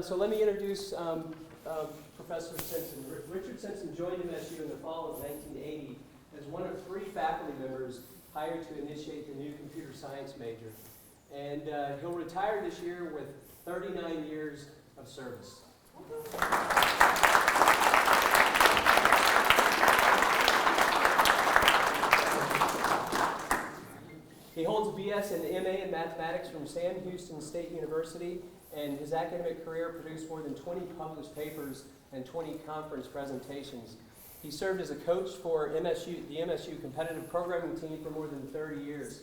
So let me introduce Professor Simpson. Richard Simpson joined MSU in the fall of 1980 as one of 3 faculty members hired to initiate the new computer science major. And he'll retire this year with 39 years of service. He holds a BS and MA in mathematics from Sam Houston State University, and his academic career produced more than 20 published papers and 20 conference presentations. He served as a coach for the MSU competitive programming team for more than 30 years.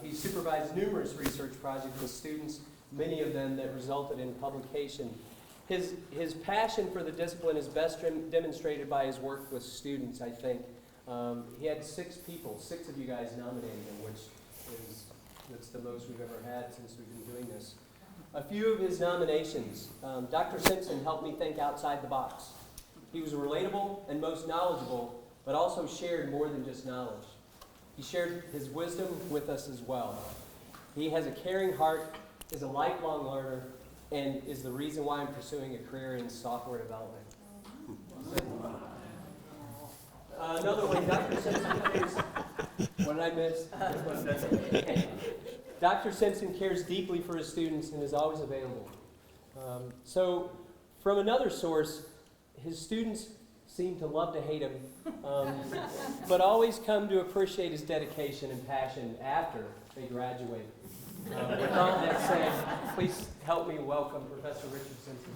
He supervised numerous research projects with students, many of them that resulted in publication. His passion for the discipline is best demonstrated by his work with students, I think. He had 6 of you guys nominated him, which that's the most we've ever had since we've been doing this. A few of his nominations. Dr. Simpson helped me think outside the box. He was relatable and most knowledgeable, but also shared more than just knowledge. He shared his wisdom with us as well. He has a caring heart, is a lifelong learner, and is the reason why I'm pursuing a career in software development. Another one, Dr. Simpson cares. What did I miss? Dr. Simpson cares deeply for his students and is always available. So, from another source, his students seem to love to hate him, but always come to appreciate his dedication and passion after they graduate. With all that said, please help me welcome Professor Richard Simpson.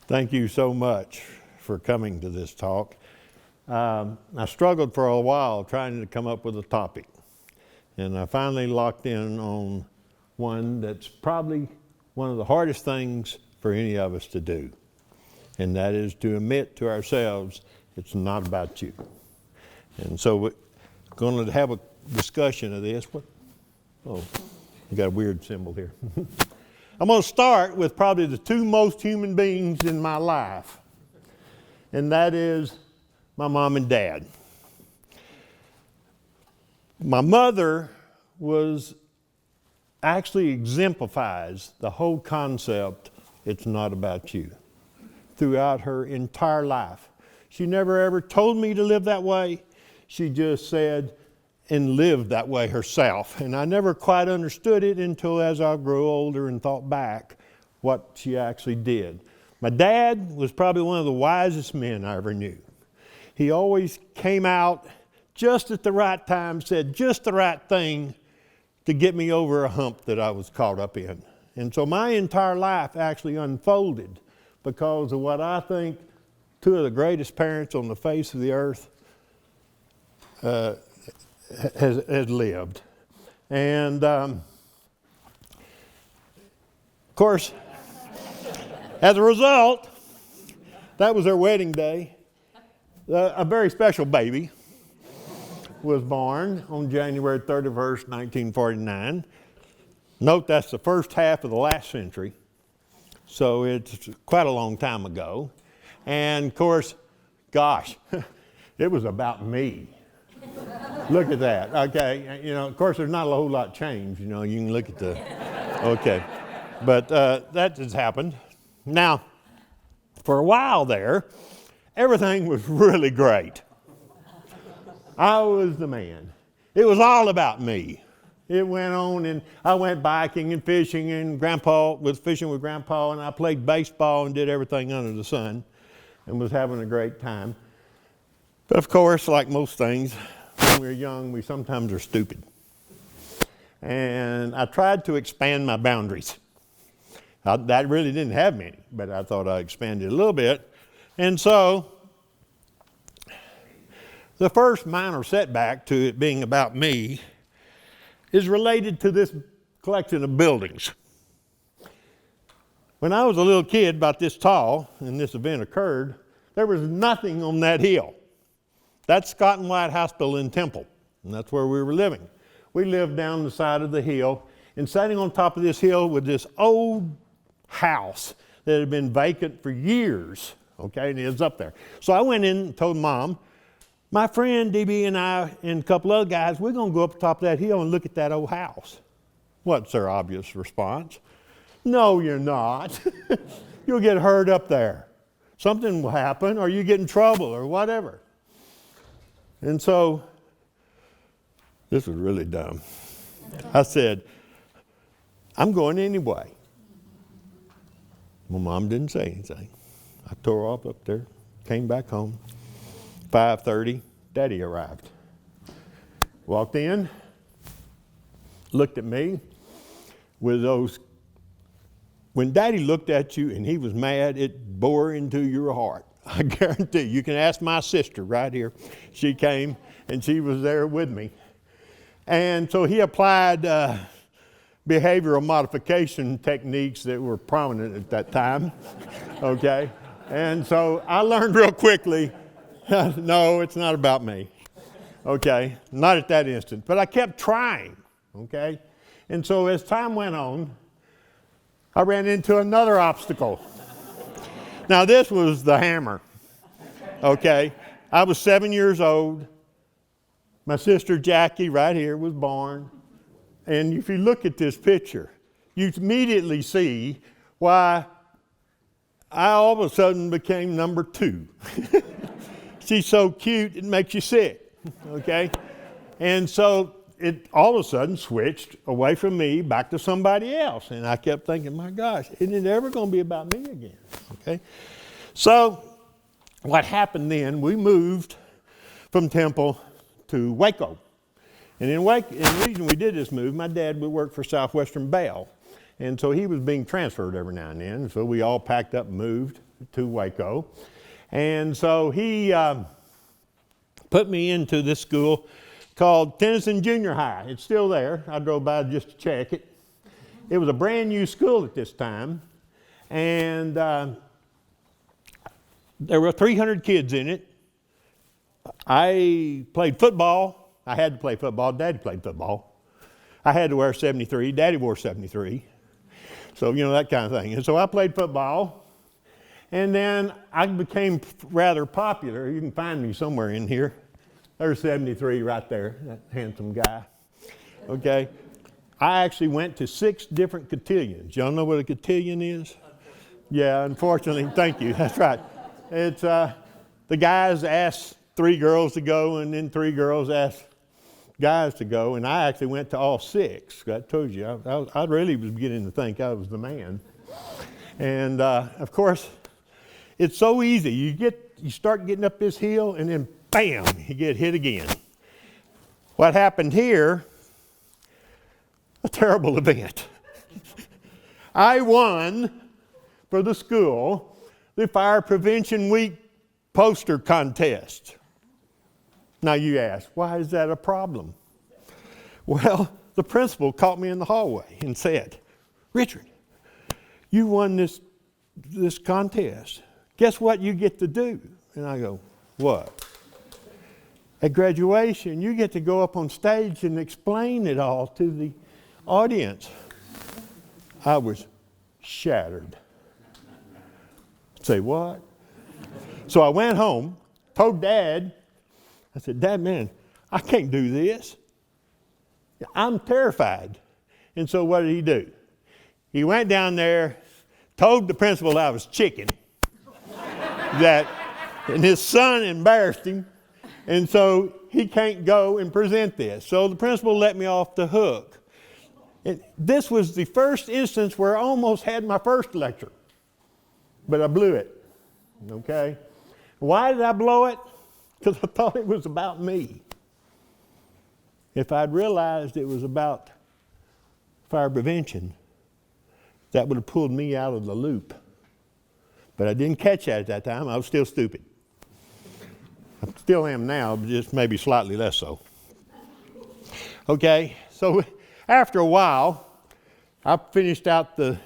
Thank you so much for coming to this talk. I struggled for a while trying to come up with a topic, and I finally locked in on one that's probably one of the hardest things for any of us to do, and that is to admit to ourselves it's not about you. And so we're going to have a discussion of this. Oh, you got a weird symbol here. I'm going to start with probably the 2 most human beings in my life, and that is my mom and dad. My mother actually exemplifies the whole concept, it's not about you, throughout her entire life. She never ever told me to live that way. She just said and lived that way herself. And I never quite understood it until as I grew older and thought back what she actually did. My dad was probably one of the wisest men I ever knew. He always came out just at the right time, said just the right thing to get me over a hump that I was caught up in. And so my entire life actually unfolded because of what I think 2 of the greatest parents on the face of the earth has lived. And of course, as a result, that was their wedding day. A very special baby was born on January 31st, 1949. Note that's the first half of the last century, so it's quite a long time ago. And of course, gosh, it was about me. Look at that. Okay, of course, there's not a whole lot changed. You can look at the. Okay, but that has happened. Now, for a while there, everything was really great. I was the man. It was all about me. It went on, and I went biking and fishing, and Grandpa was fishing with Grandpa, and I played baseball and did everything under the sun, and was having a great time. But of course, like most things, when we're young, we sometimes are stupid. And I tried to expand my boundaries. That really didn't have many, but I thought I'd expand it a little bit. And so, the first minor setback to it being about me is related to this collection of buildings. When I was a little kid, about this tall, and this event occurred, there was nothing on that hill. That's Scott and White Hospital in Temple, and that's where we were living. We lived down the side of the hill, and sitting on top of this hill with this old house that had been vacant for years, okay, and it was up there. So I went in and told Mom, My friend DB and I and a couple other guys, we're going to go up the top of that hill and look at that old house. What's their obvious response? No, you're not. You'll get hurt up there. Something will happen, or you get in trouble, or whatever. And so, this was really dumb. I said, I'm going anyway. My mom didn't say anything. I tore off up there, came back home. 5:30, Daddy arrived. Walked in, looked at me with those. When Daddy looked at you and he was mad, it bore into your heart. I guarantee you. You can ask my sister right here. She came and she was there with me. And so he applied behavioral modification techniques that were prominent at that time. Okay? And so I learned real quickly, no, it's not about me. Okay? Not at that instant. But I kept trying. Okay? And so as time went on, I ran into another obstacle. Now this was the hammer. Okay? I was 7 years old. My sister Jackie right here was born. And if you look at this picture, you immediately see why I all of a sudden became number 2. She's so cute, it makes you sick, okay? And so it all of a sudden switched away from me back to somebody else. And I kept thinking, my gosh, isn't it ever going to be about me again, okay? So what happened then, we moved from Temple to Waco. And in Waco, and the reason we did this move, my dad would work for Southwestern Bell. And so he was being transferred every now and then. So we all packed up and moved to Waco. And so he put me into this school called Tennyson Junior High. It's still there. I drove by just to check it. It was a brand new school at this time. And there were 300 kids in it. I played football. I had to play football. Daddy played football. I had to wear 73. Daddy wore 73. So, you know, that kind of thing. And so I played football. And then I became rather popular. You can find me somewhere in here. There's 73 right there, that handsome guy. Okay. I actually went to 6 different cotillions. Y'all know what a cotillion is? Yeah, unfortunately. Thank you. That's right. It's the guys asked 3 girls to go, and then 3 girls asked guys to go, and I actually went to all 6. I told you, I really was beginning to think I was the man. And of course, it's so easy. You start getting up this hill, and then bam, you get hit again. What happened here? A terrible event. I won for the school the Fire Prevention Week poster contest. Now you ask, why is that a problem? Well, the principal caught me in the hallway and said, Richard, you won this contest. Guess what you get to do? And I go, what? At graduation, you get to go up on stage and explain it all to the audience. I was shattered. Say what? So I went home, told Dad, I said, Dad, man, I can't do this. I'm terrified. And so what did he do? He went down there, told the principal I was chicken, and his son embarrassed him, and so he can't go and present this. So the principal let me off the hook. And this was the first instance where I almost had my first lecture, but I blew it, okay? Why did I blow it? Because I thought it was about me. If I'd realized it was about fire prevention, that would have pulled me out of the loop. But I didn't catch that at that time. I was still stupid. I still am now, but just maybe slightly less so. Okay, so after a while, I finished out the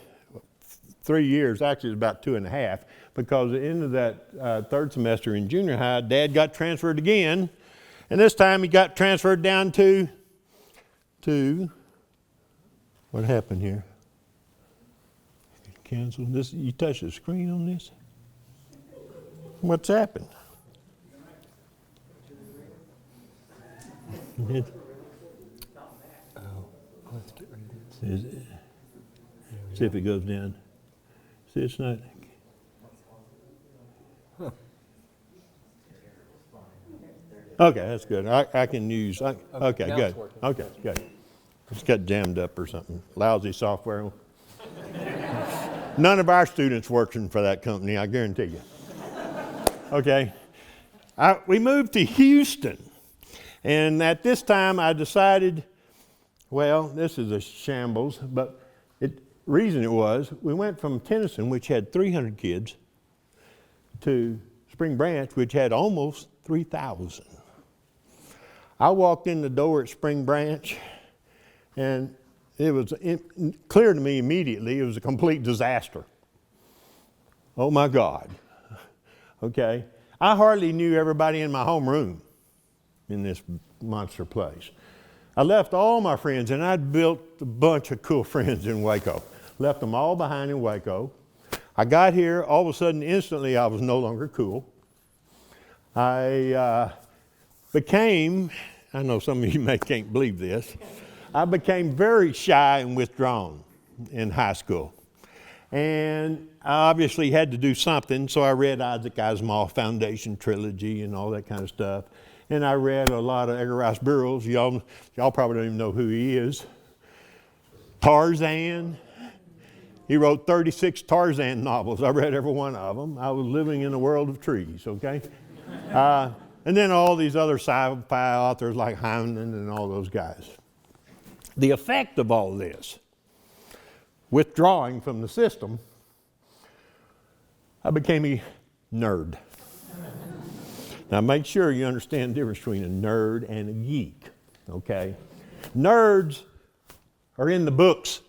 3 years, actually it was about 2.5, because at the end of that third semester in junior high, Dad got transferred again, and this time he got transferred down to what happened here? Cancel this. You touch the screen on this? What's happened? Let's get rid of this. See if it goes down. See, it's not. Okay, that's good. I can use. Okay, now good. it's working. Okay, good. It's got jammed up or something. Lousy software. None of our students working for that company, I guarantee you. Okay. We moved to Houston, and at this time I decided, well, this is a shambles, but reason it was, we went from Tennyson, which had 300 kids, to Spring Branch, which had almost 3,000. I walked in the door at Spring Branch, and it was clear to me immediately it was a complete disaster. Oh my God. Okay. I hardly knew everybody in my homeroom in this monster place. I left all my friends, and I'd built a bunch of cool friends in Waco. Left them all behind in Waco. I got here, all of a sudden, instantly, I was no longer cool. I became, I know some of you can't believe this, I became very shy and withdrawn in high school. And I obviously had to do something, so I read Isaac Asimov Foundation Trilogy and all that kind of stuff. And I read a lot of Edgar Rice Burroughs. Y'all probably don't even know who he is. Tarzan. He wrote 36 Tarzan novels. I read every one of them. I was living in a world of trees, okay? And then all these other sci-fi authors like Hyman and all those guys. The effect of all this, withdrawing from the system, I became a nerd. Now make sure you understand the difference between a nerd and a geek, okay? Nerds are in the books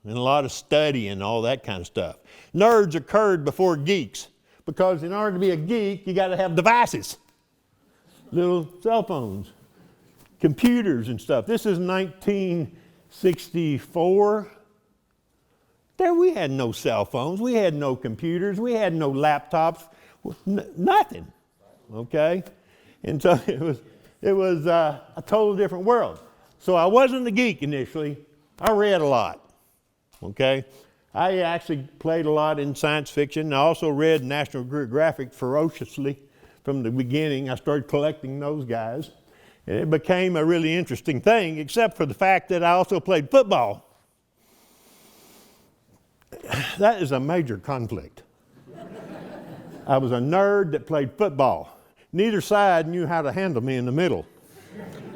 and a lot of study and all that kind of stuff. Nerds occurred before geeks because in order to be a geek, you got to have devices, little cell phones, computers and stuff. This is 1964. There we had no cell phones, we had no computers, we had no laptops, nothing. Okay? And so it was a total different world. So I wasn't a geek initially. I read a lot. Okay? I actually played a lot in science fiction. I also read National Geographic ferociously from the beginning. I started collecting those guys. And it became a really interesting thing, except for the fact that I also played football. That is a major conflict. I was a nerd that played football. Neither side knew how to handle me in the middle,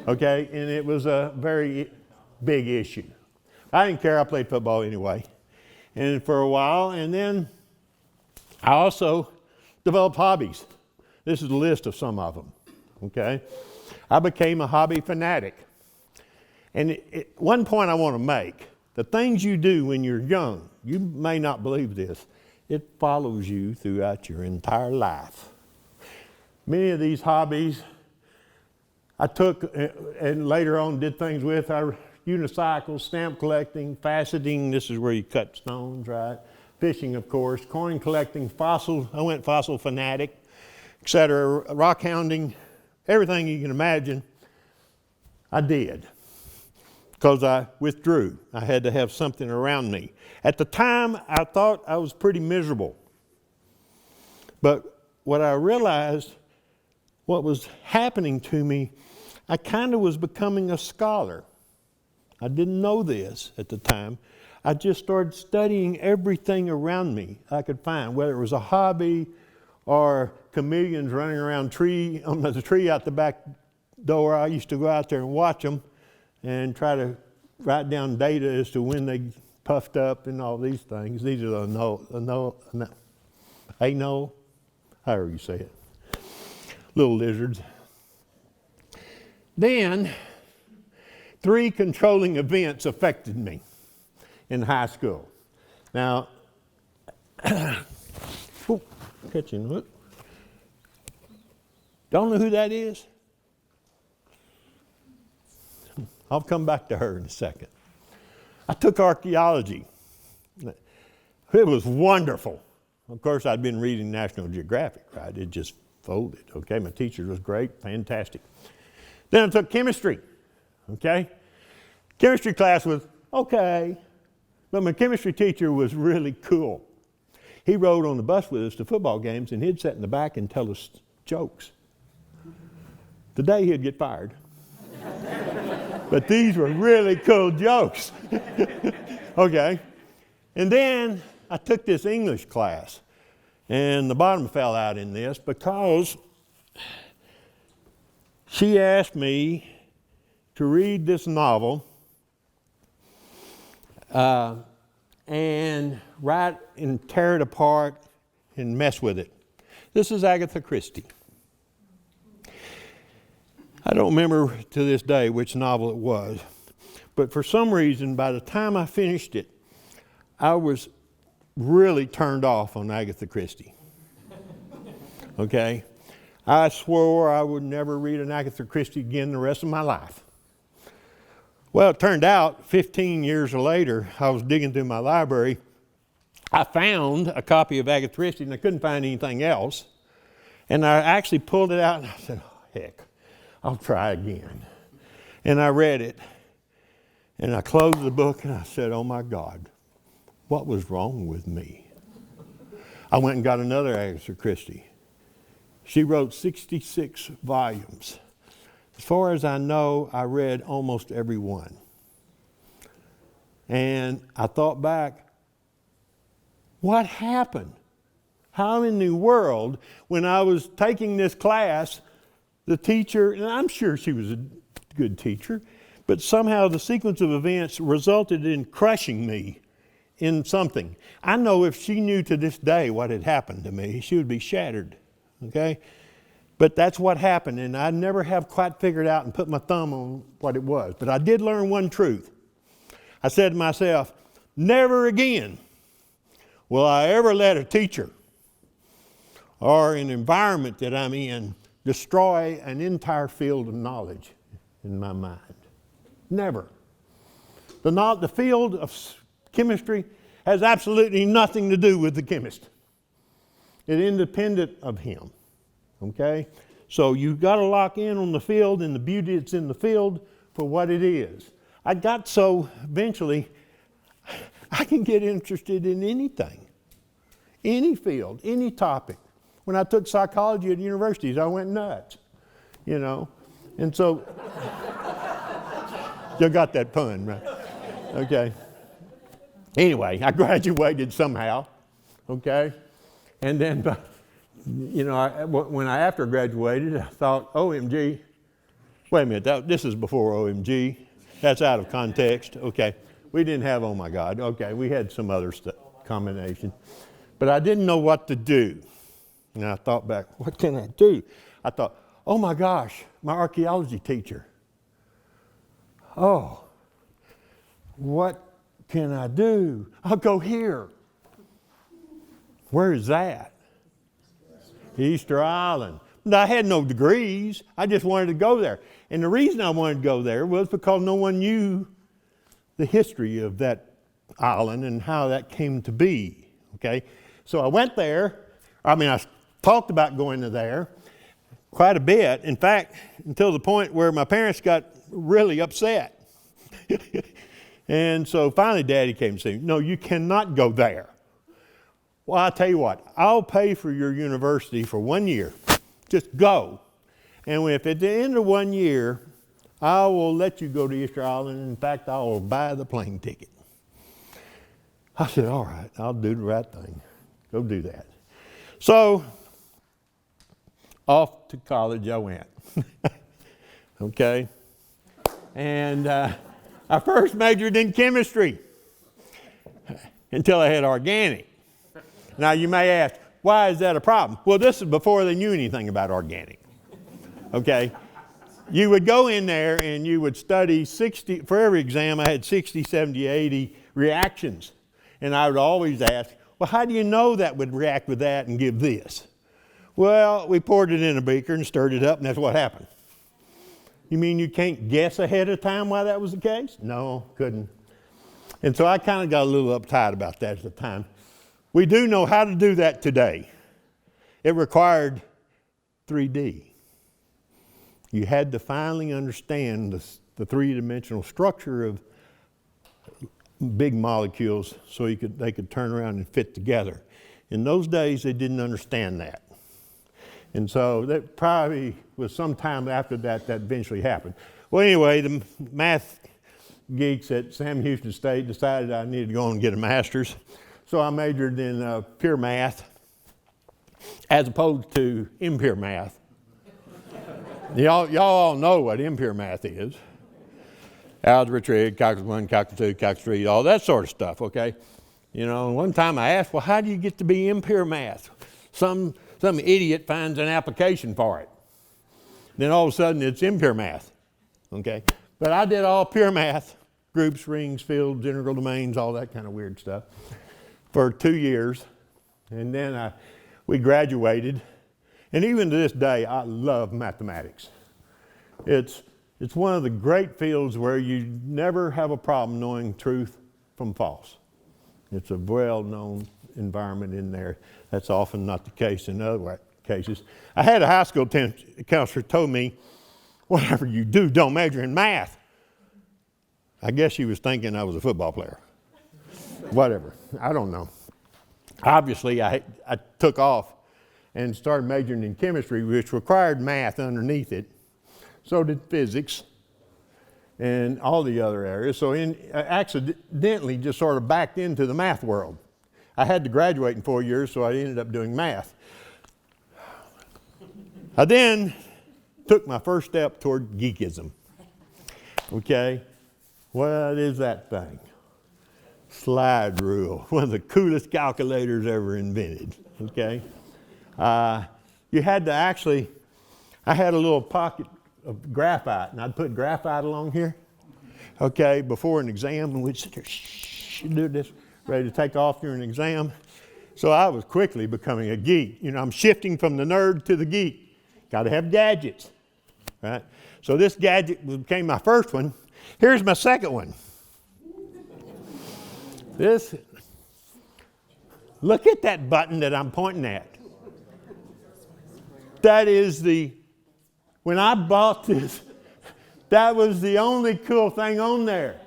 okay? And it was a very big issue. I didn't care. I played football anyway. And for a while, and then I also developed hobbies. This is a list of some of them, okay? I became a hobby fanatic. And one point I want to make, the things you do when you're young, you may not believe this, it follows you throughout your entire life. Many of these hobbies I took and later on did things with. Unicycles, stamp collecting, faceting, this is where you cut stones, right? Fishing, of course, coin collecting, fossil, I went fossil fanatic, etc. Rock hounding, everything you can imagine, I did. Because I withdrew. I had to have something around me. At the time, I thought I was pretty miserable. But what I realized, what was happening to me, I kind of was becoming a scholar. I didn't know this at the time. I just started studying everything around me I could find, whether it was a hobby or chameleons running around on the tree out the back door. I used to go out there and watch them and try to write down data as to when they puffed up and all these things. These are the however you say it, little lizards. Then, 3 controlling events affected me in high school. Now, catching hook. Don't know who that is? I'll come back to her in a second. I took archaeology. It was wonderful. Of course, I'd been reading National Geographic, right? It just folded, okay? My teacher was great, fantastic. Then I took chemistry. okay? Chemistry class was okay, but my chemistry teacher was really cool. He rode on the bus with us to football games, and he'd sit in the back and tell us jokes. Today he'd get fired. But these were really cool jokes. Okay. And then I took this English class, and the bottom fell out in this because she asked me to read this novel and write and tear it apart and mess with it. This is Agatha Christie. I don't remember to this day which novel it was, but for some reason, by the time I finished it, I was really turned off on Agatha Christie. Okay? I swore I would never read an Agatha Christie again the rest of my life. Well, it turned out 15 years later, I was digging through my library. I found a copy of Agatha Christie, and I couldn't find anything else. And I actually pulled it out, and I said, oh, heck, I'll try again. And I read it, and I closed the book, and I said, oh, my God, what was wrong with me? I went and got another Agatha Christie. She wrote 66 volumes. As far as I know, I read almost every one. And I thought back, what happened? How in the world, when I was taking this class, the teacher, and I'm sure she was a good teacher, but somehow the sequence of events resulted in crushing me in something. I know if she knew to this day what had happened to me, she would be shattered, okay? But that's what happened, and I never have quite figured out and put my thumb on what it was. But I did learn one truth. I said to myself, never again will I ever let a teacher or an environment that I'm in destroy an entire field of knowledge in my mind. Never. The field of chemistry has absolutely nothing to do with the chemist. It's independent of him. Okay? So you've got to lock in on the field and the beauty that's in the field for what it is. I got so eventually, I can get interested in anything, any field, any topic. When I took psychology at universities, I went nuts, you know. And so, you got that pun, right? Okay. Anyway, I graduated somehow, okay? And then, you know, when I after graduated, I thought, OMG, wait a minute, this is before OMG. That's out of context. Okay. We didn't have oh my God. Okay. We had some other combination. But I didn't know what to do. And I thought back, what can I do? I thought, oh my gosh, my archaeology teacher. Oh, what can I do? I'll go here. Where is that? Easter Island. But I had no degrees. I just wanted to go there. And the reason I wanted to go there was because no one knew the history of that island and how that came to be. Okay? So I went there. I talked about going to there quite a bit. In fact, until the point where my parents got really upset. And so finally Daddy came and said, no, you cannot go there. Well, I'll tell you what, I'll pay for your university for 1 year. Just go. And if at the end of 1 year, I will let you go to Easter Island. In fact, I will buy the plane ticket. I said, all right, I'll do the right thing. Go do that. So, off to college I went. Okay? And I first majored in chemistry until I had organic. Now you may ask, why is that a problem? Well, this is before they knew anything about organic. Okay? You would go in there and you would study 60, for every exam I had 60, 70, 80 reactions. And I would always ask, well, how do you know that would react with that and give this? Well, we poured it in a beaker and stirred it up, and that's what happened. You mean you can't guess ahead of time why that was the case? No, couldn't. And so I kind of got a little uptight about that at the time. We do know how to do that today. It required 3D. You had to finally understand the three-dimensional structure of big molecules so they could turn around and fit together. In those days, they didn't understand that. And so that probably was some time after that eventually happened. Well, anyway, the math geeks at Sam Houston State decided I needed to go and get a master's. So I majored in pure math as opposed to impure math. Y'all all know what impure math is. Algebra, trig, calculus 1, calculus 2, calculus 3, all that sort of stuff, okay? You know, one time I asked, well, how do you get to be impure math? Some idiot finds an application for it. Then all of a sudden it's impure math, okay? But I did all pure math, groups, rings, fields, integral domains, all that kind of weird stuff for 2 years. And then we graduated. And even to this day, I love mathematics. It's one of the great fields where you never have a problem knowing truth from false. It's a well-known environment in there. That's often not the case in other cases. I had a high school counselor told me, whatever you do, don't major in math. I guess she was thinking I was a football player. Whatever, I don't know. Obviously, I took off and started majoring in chemistry, which required math underneath it. So did physics and all the other areas. So I accidentally just sort of backed into the math world. I had to graduate in 4 years, so I ended up doing math. I then took my first step toward geekism. Okay, what is that thing? Slide rule, one of the coolest calculators ever invented, okay? You had to actually, I had a little pocket of graphite, and I'd put graphite along here, okay, before an exam, and we'd sit there, do this, ready to take off during an exam. So I was quickly becoming a geek. You know, I'm shifting from the nerd to the geek. Got to have gadgets, right? So this gadget became my first one. Here's my second one. Look at that button that I'm pointing at. That is when I bought this, that was the only cool thing on there.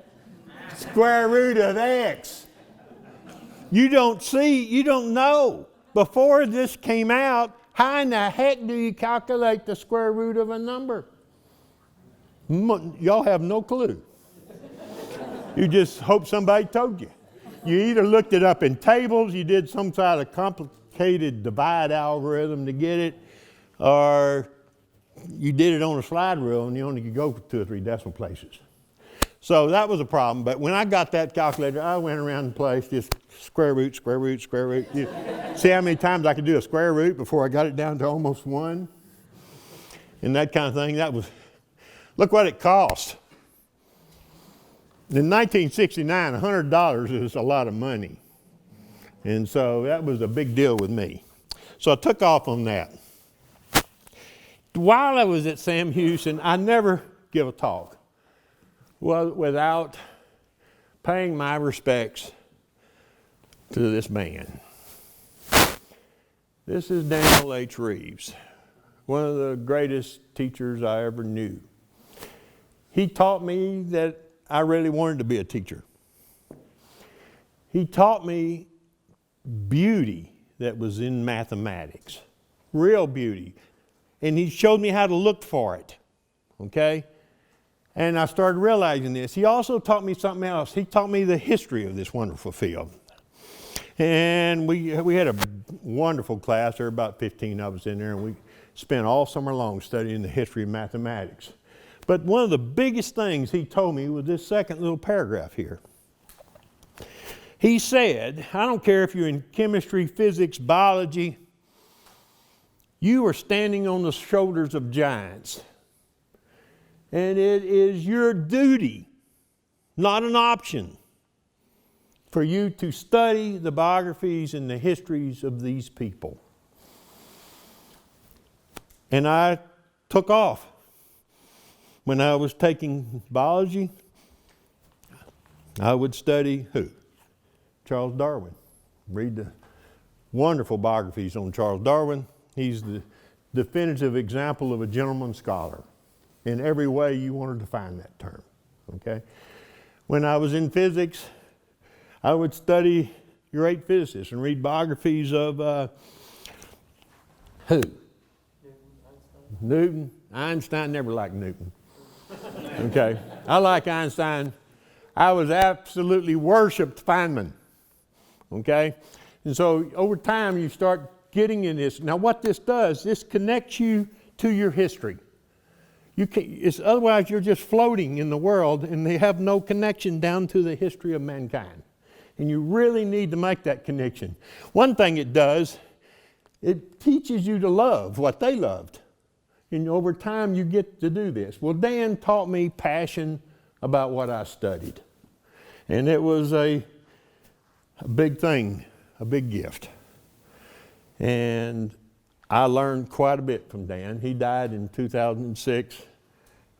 Square root of X. You don't know. Before this came out, how in the heck do you calculate the square root of a number? Y'all have no clue. You just hope somebody told you. You either looked it up in tables, you did some sort of complicated divide algorithm to get it, or you did it on a slide rule and you only could go 2 or 3 decimal places. So that was a problem. But when I got that calculator, I went around the place, just square root, square root, square root. You see how many times I could do a square root before I got it down to almost 1? And that kind of thing. Look what it cost. In 1969, $100 is a lot of money. And so that was a big deal with me. So I took off on that. While I was at Sam Houston, I never give a talk without paying my respects to this man. This is Daniel H. Reeves, one of the greatest teachers I ever knew. He taught me that I really wanted to be a teacher. He taught me beauty that was in mathematics, real beauty. And he showed me how to look for it, okay? And I started realizing this. He also taught me something else. He taught me the history of this wonderful field. And we had a wonderful class. There were about 15 of us in there, and we spent all summer long studying the history of mathematics. But one of the biggest things he told me was this second little paragraph here. He said, I don't care if you're in chemistry, physics, biology, you are standing on the shoulders of giants. And it is your duty, not an option, for you to study the biographies and the histories of these people. And I took off. When I was taking biology, I would study who? Charles Darwin. Read the wonderful biographies on Charles Darwin. He's the definitive example of a gentleman scholar in every way you want to define that term, okay? When I was in physics, I would study great physicists and read biographies of who? Newton. Einstein. Never liked Newton. Okay, I like Einstein. I was absolutely worshipped Feynman. Okay, and so over time you start getting in this. Now what this does, this connects you to your history. Otherwise you're just floating in the world and they have no connection down to the history of mankind. And you really need to make that connection. One thing it does, it teaches you to love what they loved. And over time you get to do this. Well, Dan taught me passion about what I studied. And it was a big thing, a big gift. And I learned quite a bit from Dan. He died in 2006.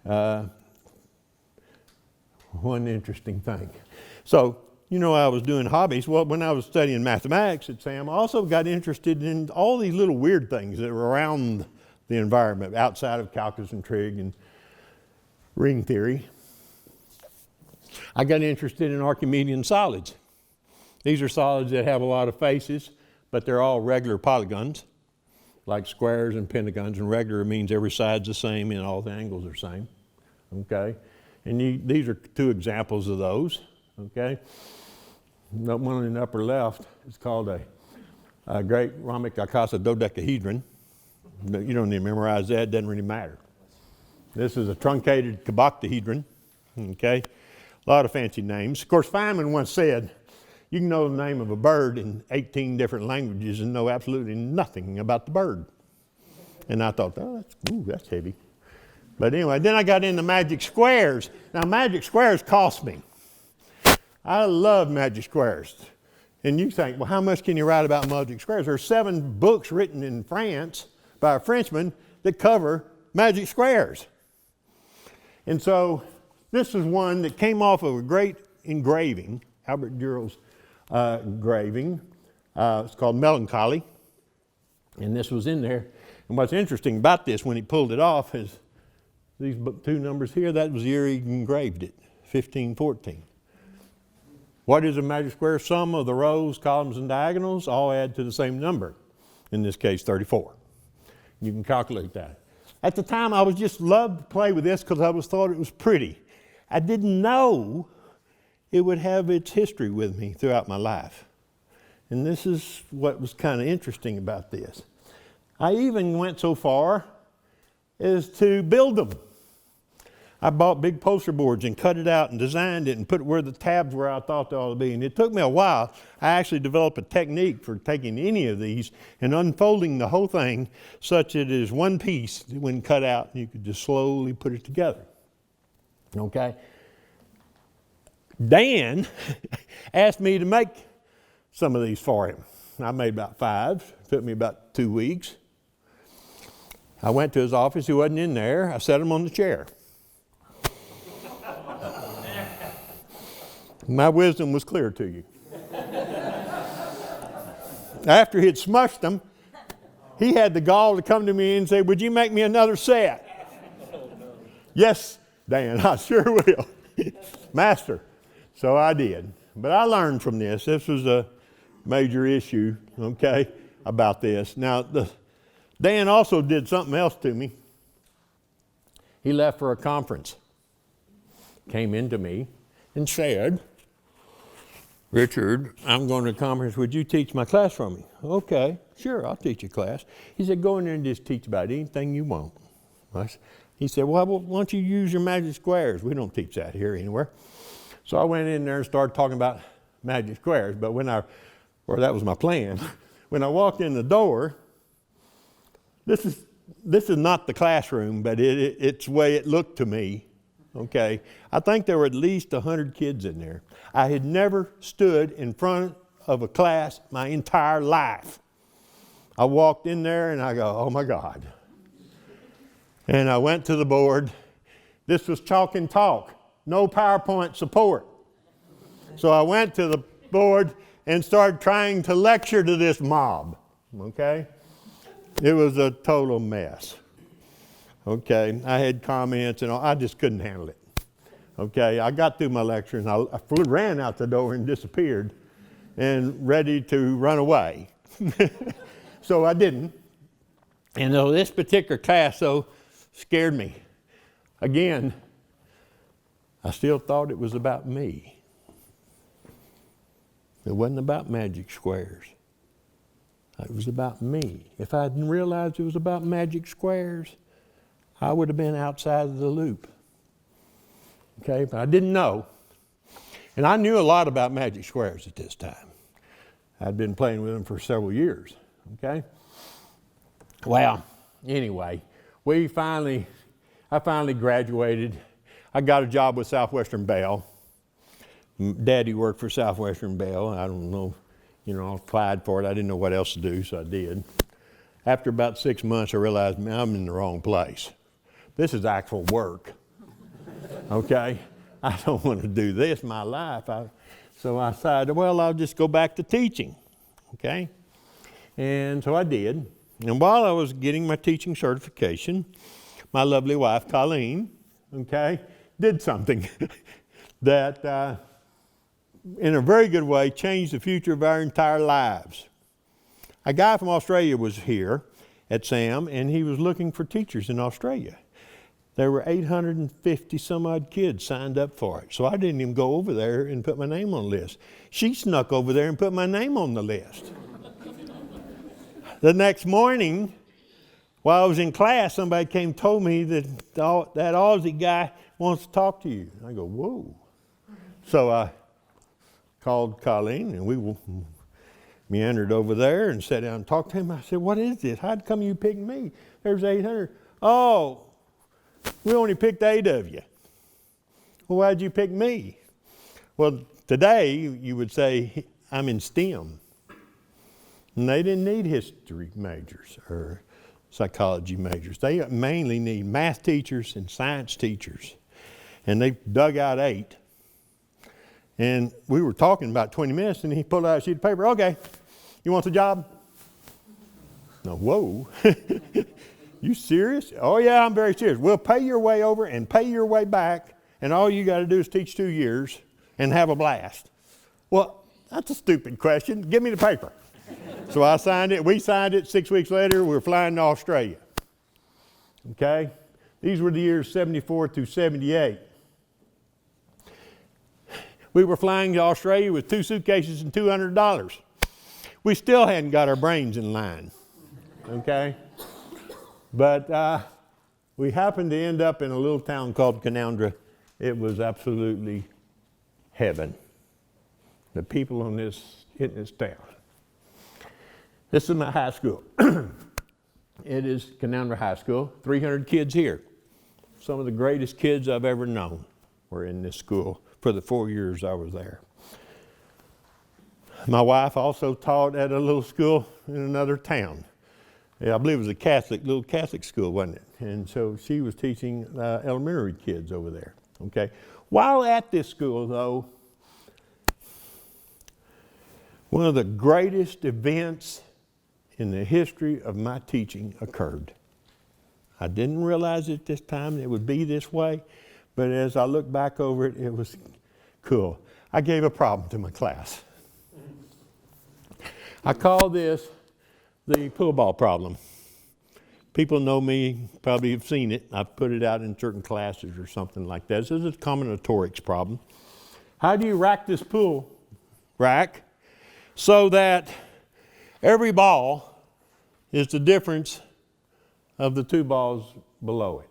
One interesting thing. So, you know, I was doing hobbies. Well, when I was studying mathematics at Sam, I also got interested in all these little weird things that were around the environment, outside of calculus and trig and ring theory. I got interested in Archimedean solids. These are solids that have a lot of faces, but they're all regular polygons, like squares and pentagons, and regular means every side's the same and all the angles are the same, okay? And these are two examples of those, okay? The one in the upper left is called a great rhomic icosahedron. You don't need to memorize that, it doesn't really matter. This is a truncated caboctahedron, okay? A lot of fancy names. Of course, Feynman once said, you can know the name of a bird in 18 different languages and know absolutely nothing about the bird. And I thought, oh, that's heavy. But anyway, then I got into magic squares. Now, magic squares cost me. I love magic squares. And you think, well, how much can you write about magic squares? There are 7 books written in France by a Frenchman that cover magic squares. And so this is one that came off of a great engraving, Albert Durer's engraving. It's called Melancholy. And this was in there. And what's interesting about this, when he pulled it off, is these 2 numbers here, that was the year he engraved it, 1514. What is a magic square? Sum of the rows, columns, and diagonals all add to the same number. In this case, 34. You can calculate that. At the time, I was just loved to play with this because I thought it was pretty. I didn't know it would have its history with me throughout my life. And this is what was kind of interesting about this. I even went so far as to build them. I bought big poster boards and cut it out and designed it and put it where the tabs were I thought they ought to be. And it took me a while. I actually developed a technique for taking any of these and unfolding the whole thing such that it is one piece when cut out and you could just slowly put it together. Okay? Dan asked me to make some of these for him. I made about 5. It took me about 2 weeks. I went to his office. He wasn't in there. I set him on the chair. My wisdom was clear to you. After he'd smushed them, he had the gall to come to me and say, would you make me another set? Yes, Dan, I sure will. Master. So I did. But I learned from this. This was a major issue, okay, about this. Now, Dan also did something else to me. He left for a conference. Came into me and said, Richard, I'm going to a conference. Would you teach my class for me? Okay, sure, I'll teach your class. He said, go in there and just teach about anything you want. He said, well, why don't you use your magic squares? We don't teach that here anywhere. So I went in there and started talking about magic squares. But that was my plan. When I walked in the door, this is not the classroom, but it's the way it looked to me. Okay, I think there were at least 100 kids in there. I had never stood in front of a class my entire life. I walked in there and I go, oh my God. And I went to the board. This was chalk and talk, no PowerPoint support. So I went to the board and started trying to lecture to this mob, okay? It was a total mess. Okay, I had comments and all. I just couldn't handle it. Okay, I got through my lecture and I ran out the door and disappeared and ready to run away. So I didn't. And so this particular class, scared me. Again, I still thought it was about me. It wasn't about magic squares. It was about me. If I hadn't realized it was about magic squares, I would have been outside of the loop. Okay, but I didn't know. And I knew a lot about magic squares at this time. I'd been playing with them for several years. Okay? Well, anyway, I finally graduated. I got a job with Southwestern Bell. Daddy worked for Southwestern Bell. I don't know, I applied for it. I didn't know what else to do, so I did. After about 6 months, I realized, man, I'm in the wrong place. This is actual work. Okay? I don't want to do this my life. So I decided, well, I'll just go back to teaching. Okay? And so I did. And while I was getting my teaching certification, my lovely wife, Colleen, did something that, in a very good way, changed the future of our entire lives. A guy from Australia was here at SAM, and he was looking for teachers in Australia. There were 850 some odd kids signed up for it. So I didn't even go over there and put my name on the list. She snuck over there and put my name on the list. The next morning, while I was in class, somebody came and told me that that Aussie guy wants to talk to you. I go, whoa. So I called Colleen, and we meandered over there and sat down and talked to him. I said, what is this? How'd come you picked me? There's 800. Oh, we only picked 8 of you. Well, why'd you pick me? Well, today you would say I'm in STEM. And they didn't need history majors or psychology majors. They mainly need math teachers and science teachers. And they dug out 8. And we were talking about 20 minutes, and he pulled out a sheet of paper. Okay, you want the job? No, whoa. You serious? Oh, yeah, I'm very serious. We'll pay your way over and pay your way back, and all you got to do is teach 2 years and have a blast. Well, that's a stupid question. Give me the paper. So I signed it. We signed it. 6 weeks later, we were flying to Australia. Okay? These were the years 74 through 78. We were flying to Australia with 2 suitcases and $200. We still hadn't got our brains in line. Okay? But we happened to end up in a little town called Canowindra. It was absolutely heaven. The people in this town. This is my high school. It is Canowindra High School. 300 kids here. Some of the greatest kids I've ever known were in this school for the 4 years I was there. My wife also taught at a little school in another town. Yeah, I believe it was a little Catholic school, wasn't it? And so she was teaching elementary kids over there. Okay. While at this school, though, one of the greatest events in the history of my teaching occurred. I didn't realize at this time it would be this way, but as I look back over it, it was cool. I gave a problem to my class. I call this the pool ball problem. People know me, probably have seen it. I've put it out in certain classes or something like that. This is a combinatorics problem. How do you rack this pool rack so that every ball is the difference of the 2 balls below it?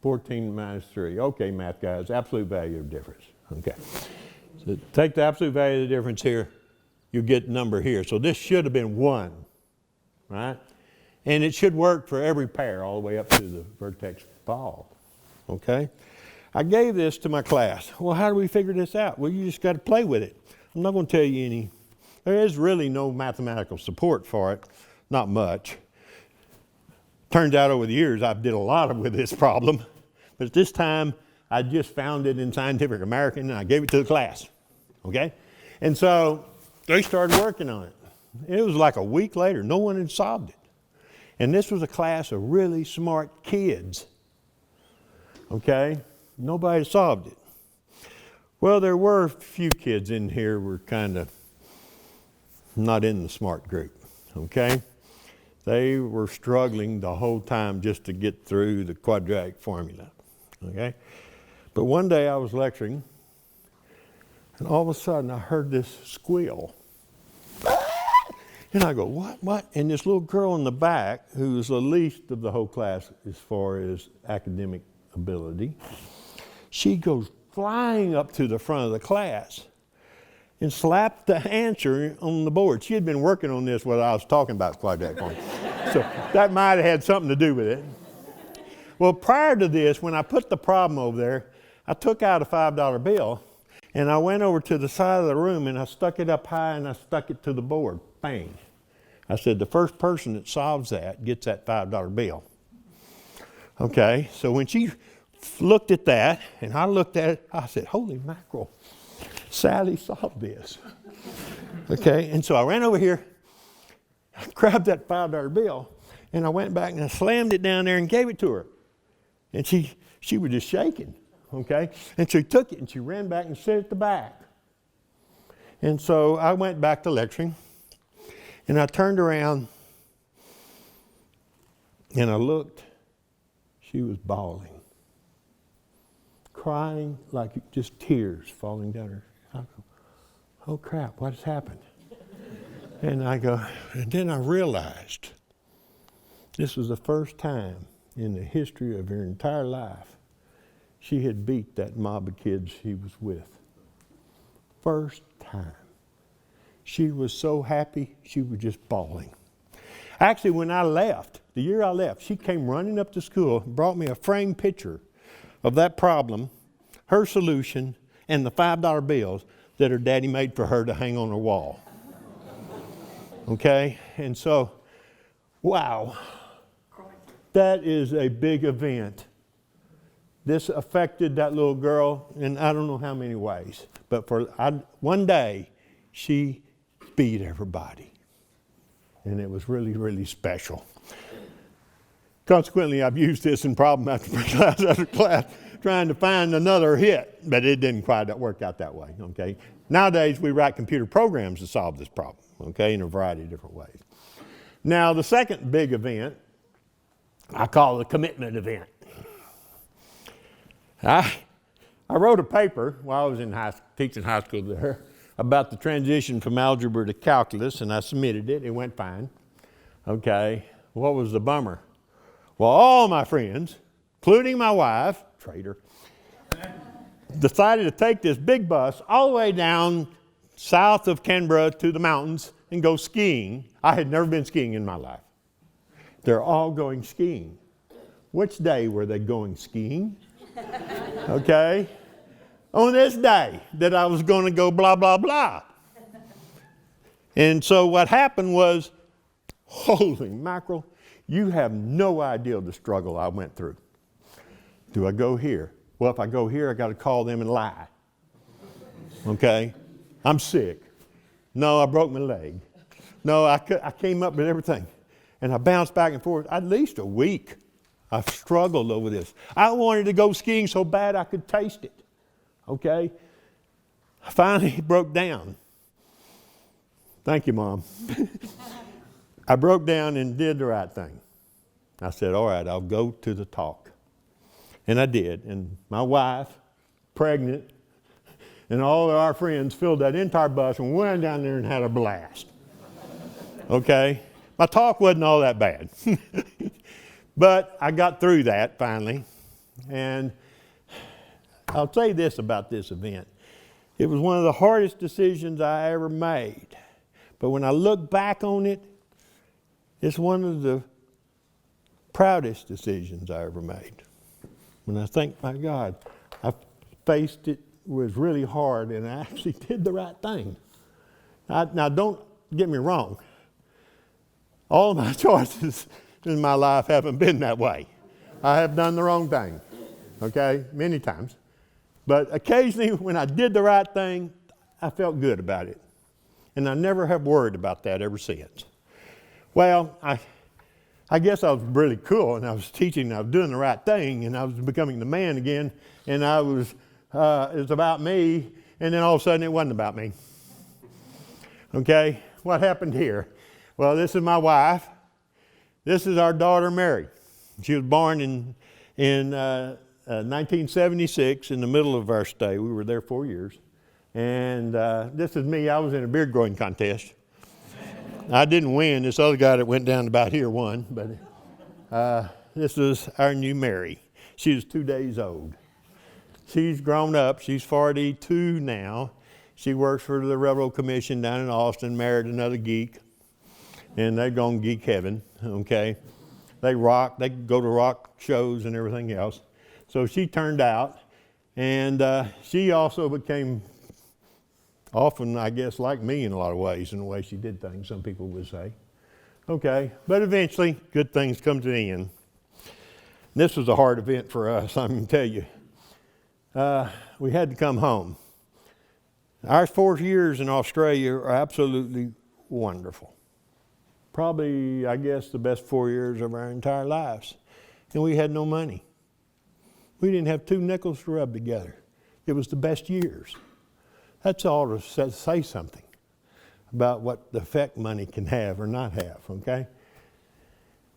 14 minus 3. Okay, math guys, absolute value of difference. Okay. So take the absolute value of the difference here, you get the number here. So this should have been 1, right? And it should work for every pair all the way up to the vertex ball. Okay? I gave this to my class. Well, how do we figure this out? Well, you just got to play with it. I'm not going to tell you any. There is really no mathematical support for it. Not much. Turns out over the years I've did a lot with this problem. But at this time, I just found it in Scientific American and I gave it to the class. Okay? And so they started working on it. It was like a week later, no one had solved it. And this was a class of really smart kids. Okay? Nobody solved it. Well, there were a few kids in here who were kind of not in the smart group. Okay? They were struggling the whole time just to get through the quadratic formula. Okay? But one day I was lecturing, and all of a sudden I heard this squeal. And I go, what? And this little girl in the back, who was the least of the whole class as far as academic ability, she goes flying up to the front of the class and slapped the answer on the board. She had been working on this while I was talking about quadratic formula. So that might have had something to do with it. Well, prior to this, when I put the problem over there, I took out a $5 bill and I went over to the side of the room and I stuck it up high and I stuck it to the board. Bang. I said, the first person that solves that gets that $5 bill. Okay, so when she looked at that and I looked at it, I said, holy mackerel, Sally solved this. Okay, and so I ran over here, I grabbed that $5 bill, and I went back and I slammed it down there and gave it to her. And she was just shaking, okay? And she took it and she ran back and set it at the back. And so I went back to lecturing, and I turned around and I looked. She was bawling, crying like just tears falling down her. I go, oh crap, what has happened? And I go, and then I realized this was the first time in the history of her entire life she had beat that mob of kids she was with. First time. She was so happy, she was just bawling. Actually, when I left, the year I left, she came running up to school and brought me a framed picture of that problem, her solution, and the $5 bills that her daddy made for her to hang on her wall. Okay? And so, wow, that is a big event. This affected that little girl in I don't know how many ways. But one day, she beat everybody. And it was really, really special. Consequently, I've used this in problem after class after class, trying to find another hit, but it didn't quite work out that way, okay? Nowadays, we write computer programs to solve this problem, okay, in a variety of different ways. Now, the second big event, I call the commitment event. I wrote a paper while I was in teaching high school there about the transition from algebra to calculus, and I submitted it. It went fine. Okay, what was the bummer? Well, all my friends, including my wife, traitor, decided to take this big bus all the way down south of Canberra to the mountains and go skiing. I had never been skiing in my life. They're all going skiing. Which day were they going skiing? Okay? On this day that I was going to go blah, blah, blah. And so what happened was, holy mackerel, you have no idea the struggle I went through. Do I go here? Well, if I go here, I got to call them and lie. Okay? I'm sick. No, I broke my leg. No, I came up with everything. And I bounced back and forth at least a week. I struggled over this. I wanted to go skiing so bad I could taste it. Okay? I finally broke down. Thank you, Mom. I broke down and did the right thing. I said, all right, I'll go to the talk. And I did. And my wife, pregnant, and all of our friends filled that entire bus and went down there and had a blast. Okay? My talk wasn't all that bad. But I got through that finally. And I'll say this about this event. It was one of the hardest decisions I ever made. But when I look back on it, it's one of the proudest decisions I ever made. When I think, my God, I faced it, was really hard, and I actually did the right thing. Now, don't get me wrong. All of my choices in my life haven't been that way. I have done the wrong thing, okay, many times. But occasionally, when I did the right thing, I felt good about it. And I never have worried about that ever since. Well, I guess I was really cool, and I was teaching, and I was doing the right thing, and I was becoming the man again, and it was about me, and then all of a sudden it wasn't about me. Okay, what happened here? Well, this is my wife. This is our daughter, Mary. She was born in 1976 in the middle of our stay. We were there 4 years. And this is me. I was in a beard growing contest. I didn't win. This other guy that went down about here won. But this is our new Mary. She was 2 days old. She's grown up. She's 42 now. She works for the Railroad Commission down in Austin, married another geek. And they're going geek heaven, okay? They rock. They go to rock shows and everything else. So she turned out. And she also became often, I guess, like me in a lot of ways, in the way she did things, some people would say. Okay, but eventually, good things come to the end. This was a hard event for us, I'm going to tell you. We had to come home. Our 4 years in Australia are absolutely wonderful. Probably, I guess, the best 4 years of our entire lives. And we had no money. We didn't have 2 nickels to rub together. It was the best years. That's all to say something about what the effect money can have or not have, okay?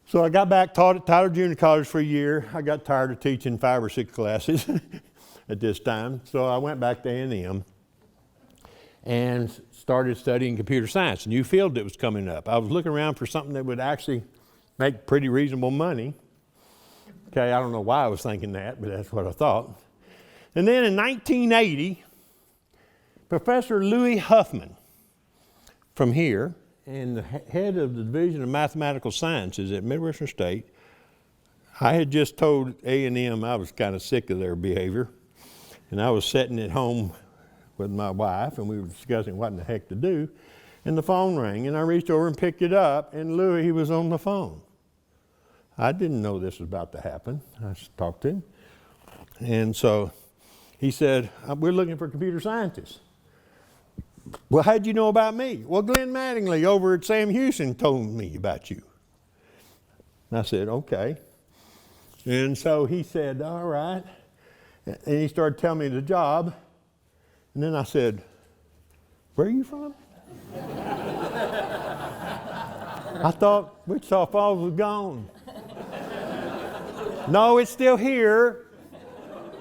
So I got back, taught at Tyler Junior College for a year. I got tired of teaching 5 or 6 classes at this time. So I went back to A&M and started studying computer science, a new field that was coming up. I was looking around for something that would actually make pretty reasonable money. Okay, I don't know why I was thinking that, but that's what I thought. And then in 1980, Professor Louis Huffman from here, and the head of the Division of Mathematical Sciences at Midwestern State, I had just told A&M I was kind of sick of their behavior, and I was sitting at home with my wife, and we were discussing what in the heck to do, and the phone rang, and I reached over and picked it up, and Louis, he was on the phone. I didn't know this was about to happen. I talked to him, and so he said, we're looking for computer scientists. Well, how'd you know about me? Well, Glenn Mattingly over at Sam Houston told me about you. And I said, okay. And so he said, all right. And he started telling me the job. And then I said, where are you from? I thought Wichita Falls was gone. No, it's still here.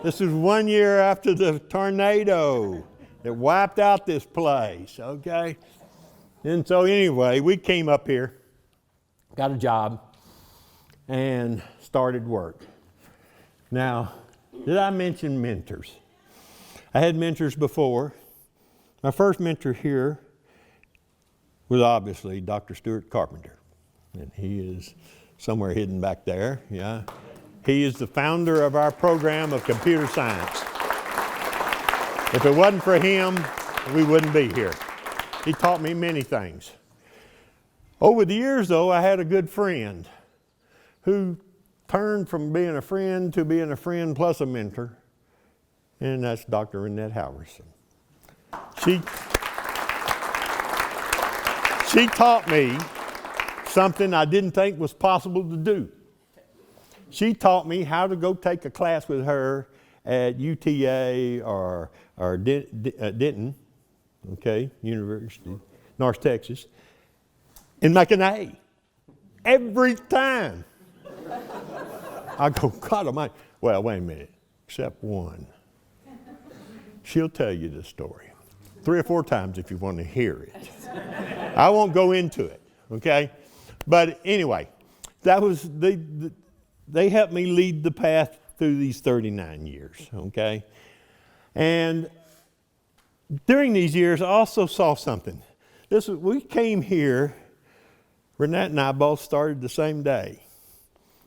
This is 1 year after the tornado that wiped out this place, okay? And so anyway, we came up here, got a job, and started work. Now, did I mention mentors? I had mentors before. My first mentor here was obviously Dr. Stuart Carpenter, and he is somewhere hidden back there, yeah. He is the founder of our program of computer science. If it wasn't for him, we wouldn't be here. He taught me many things. Over the years, though, I had a good friend who turned from being a friend to being a friend plus a mentor, and that's Dr. Annette Halverson. She taught me something I didn't think was possible to do. She taught me how to go take a class with her at UTA or Denton, okay, University, North Texas, and make an A. Every time. I go, God almighty. Well, wait a minute, except one. She'll tell you the story 3 or 4 times if you want to hear it. I won't go into it, okay? But anyway, that was they helped me lead the path through these 39 years, okay? And during these years, I also saw something. We came here, Renette and I both started the same day,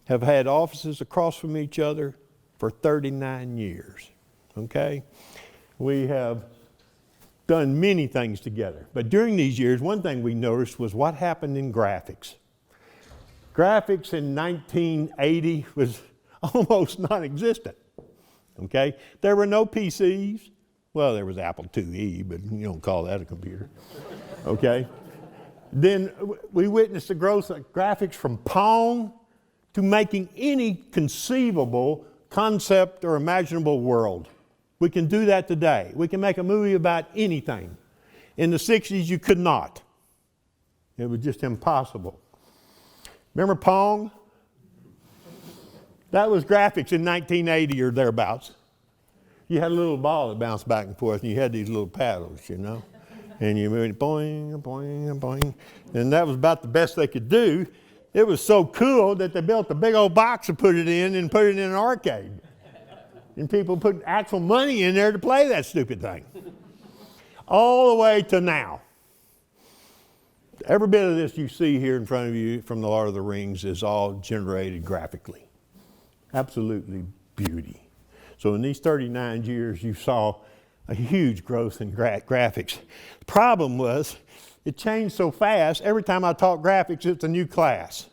have had offices across from each other for 39 years, okay? We have done many things together. But during these years, one thing we noticed was what happened in graphics. Graphics in 1980 was almost non-existent, okay? There were no PCs. Well, there was Apple IIe, but you don't call that a computer, okay? Then we witnessed the growth of graphics from Pong to making any conceivable concept or imaginable world. We can do that today. We can make a movie about anything. In the 60s, you could not. It was just impossible. Remember Pong? That was graphics in 1980 or thereabouts. You had a little ball that bounced back and forth, and you had these little paddles, you know. And you went boing, boing, boing. And that was about the best they could do. It was so cool that they built a big old box to put it in and put it in an arcade. And people put actual money in there to play that stupid thing. All the way to now. Every bit of this you see here in front of you from the Lord of the Rings is all generated graphically. Absolutely beauty. So in these 39 years, you saw a huge growth in graphics. The problem was, it changed so fast. Every time I taught graphics, it's a new class.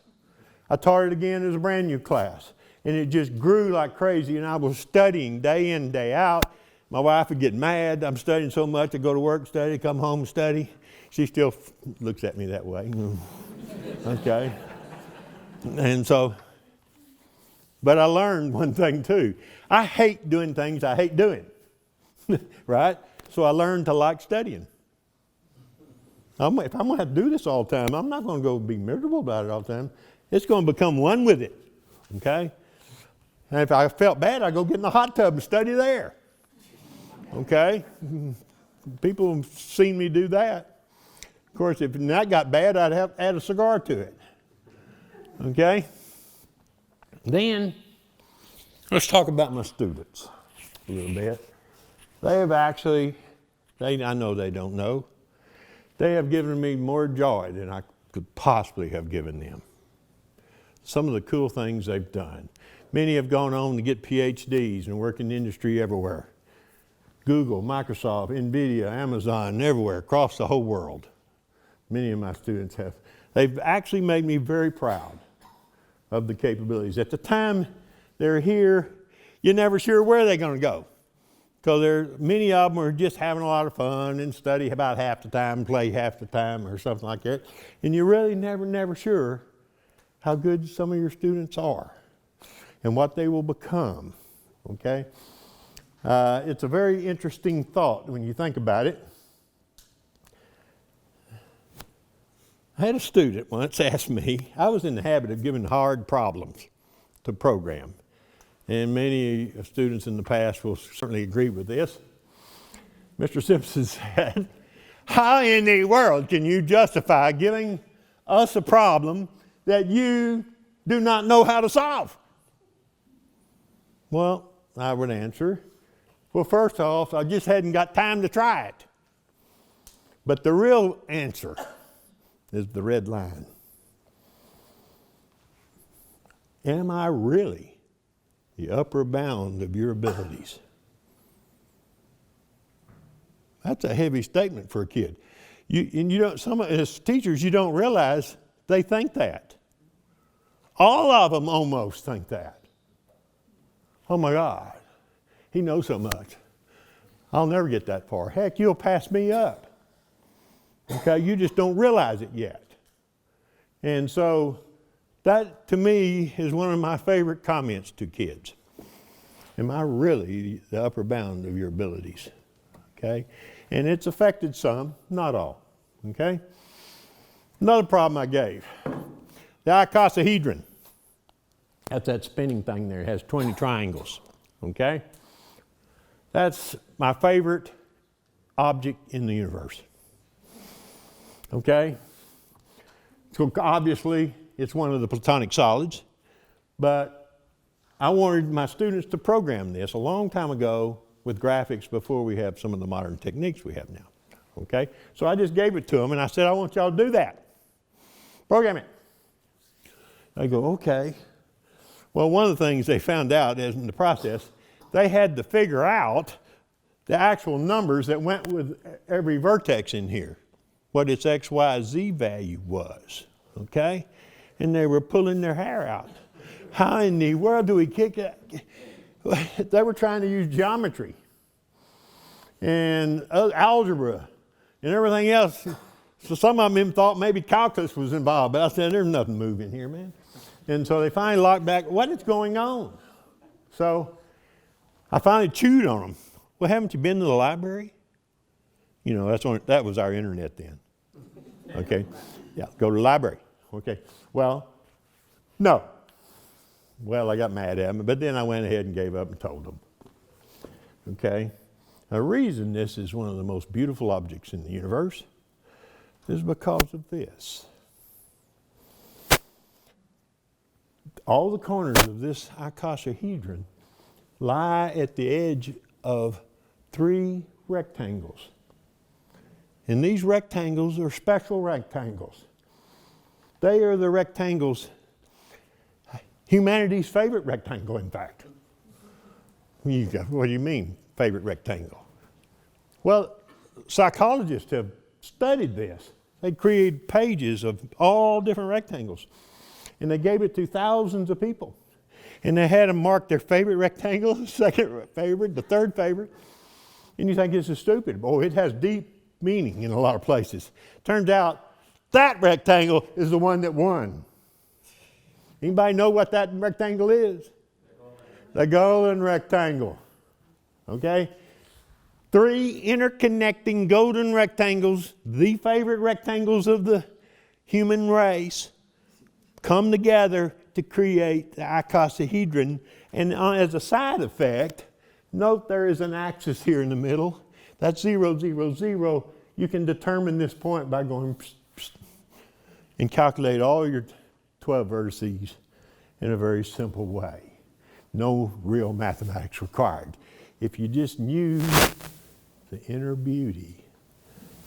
I taught it again as a brand new class. And it just grew like crazy, and I was studying day in, day out. My wife would get mad. I'm studying so much. I go to work, study, come home, study. She still looks at me that way. Okay. And so, but I learned one thing too. I hate doing things I hate doing. Right? So I learned to like studying. If I'm going to have to do this all the time, I'm not going to go be miserable about it all the time. It's going to become one with it. Okay? And if I felt bad, I'd go get in the hot tub and study there. Okay? People have seen me do that. Of course, if that got bad, I'd have to add a cigar to it. Okay? Then, let's talk about my students a little bit. They have actually, I know they don't know, they have given me more joy than I could possibly have given them. Some of the cool things they've done. Many have gone on to get PhDs and work in the industry everywhere. Google, Microsoft, NVIDIA, Amazon, everywhere, across the whole world. Many of my students have. They've actually made me very proud of the capabilities. At the time they're here, you're never sure where they're going to go. Because many of them are just having a lot of fun and study about half the time, play half the time, or something like that. And you're really never sure how good some of your students are and what they will become. Okay? It's a very interesting thought when you think about it. I had a student once ask me, I was in the habit of giving hard problems to program. And many students in the past will certainly agree with this. Mr. Simpson said, how in the world can you justify giving us a problem that you do not know how to solve? Well, I would answer, well, first off, I just hadn't got time to try it. But the real answer is the red line. Am I really the upper bound of your abilities? That's a heavy statement for a kid. Some as teachers, you don't realize they think that. All of them almost think that. Oh my God, he knows so much. I'll never get that far. Heck, you'll pass me up. Okay, you just don't realize it yet. And so that, to me, is one of my favorite comments to kids. Am I really the upper bound of your abilities? Okay? And it's affected some, not all. Okay? Another problem I gave. The Icosahedron. That's that spinning thing there. It has 20 triangles. Okay? That's my favorite object in the universe. Okay? So obviously, it's one of the platonic solids, but I wanted my students to program this a long time ago with graphics before we have some of the modern techniques we have now. Okay? So I just gave it to them and I said, I want y'all to do that. Program it. They go, okay. Well, one of the things they found out is in the process, they had to figure out the actual numbers that went with every vertex in here, what its X, Y, Z value was. Okay? And they were pulling their hair out. How in the world do we kick it? They were trying to use geometry and algebra and everything else So some of them thought maybe calculus was involved, but I said, there's nothing moving here, man. And so they finally locked back, what is going on? So I finally chewed on them. Well, haven't you been to the library? You know, that was our internet then. Okay? Yeah, go to the library. Okay. Well, no. Well, I got mad at them, but then I went ahead and gave up and told them. Okay? The reason this is one of the most beautiful objects in the universe is because of this. All the corners of this icosahedron lie at the edge of 3 rectangles. And these rectangles are special rectangles. They are the rectangles, humanity's favorite rectangle, in fact. What do you mean, favorite rectangle? Well, psychologists have studied this. They created pages of all different rectangles. And they gave it to thousands of people. And they had them mark their favorite rectangle, the second favorite, the third favorite. And you think this is stupid. Oh, it has deep meaning in a lot of places. Turns out that rectangle is the one that won. Anybody know what that rectangle is? The golden rectangle. Okay? 3 interconnecting golden rectangles, the favorite rectangles of the human race, come together to create the icosahedron. And as a side effect, note there is an axis here in the middle. That's 0, 0, 0. You can determine this point by going psst, psst, and calculate all your 12 vertices in a very simple way. No real mathematics required. If you just knew the inner beauty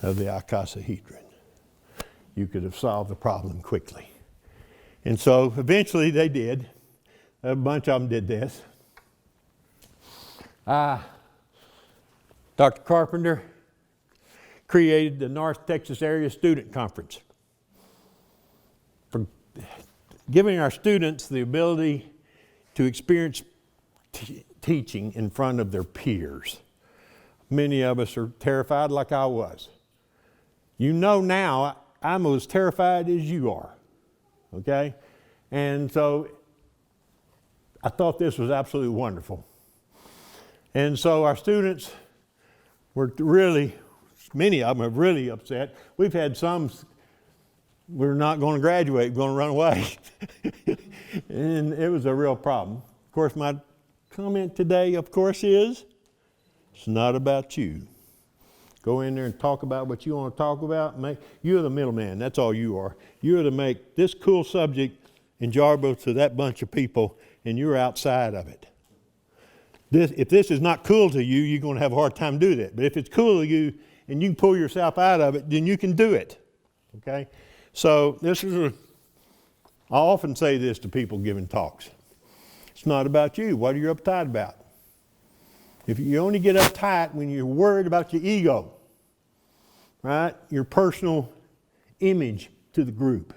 of the icosahedron, you could have solved the problem quickly. And so eventually they did. A bunch of them did this. Dr. Carpenter created the North Texas Area Student Conference for giving our students the ability to experience teaching in front of their peers. Many of us are terrified like I was. You know now I'm as terrified as you are. Okay? And so I thought this was absolutely wonderful. And so our students were really, many of them are really upset. We've had some, we're not going to graduate, we're going to run away. And it was a real problem. Of course, my comment today, of course, is it's not about you. Go in there and talk about what you want to talk about. You're the middleman. That's all you are. You're to make this cool subject enjoyable to that bunch of people, and you're outside of it. If this is not cool to you, you're going to have a hard time doing that. But if it's cool to you and you can pull yourself out of it, then you can do it. Okay? So I often say this to people giving talks. It's not about you. What are you uptight about? If you only get uptight when you're worried about your ego, right? Your personal image to the group.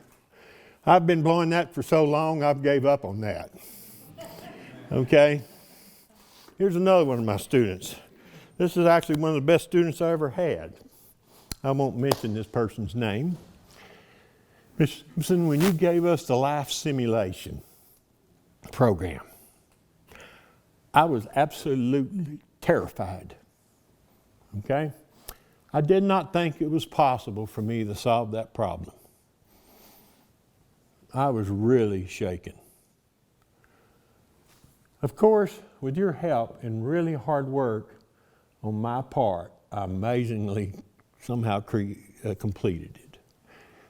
I've been blowing that for so long, I've gave up on that. Okay? Here's another one of my students. This is actually one of the best students I ever had. I won't mention this person's name. Ms. Simpson, when you gave us the life simulation program, I was absolutely terrified. Okay? I did not think it was possible for me to solve that problem. I was really shaken. Of course, with your help and really hard work on my part, I amazingly somehow completed it.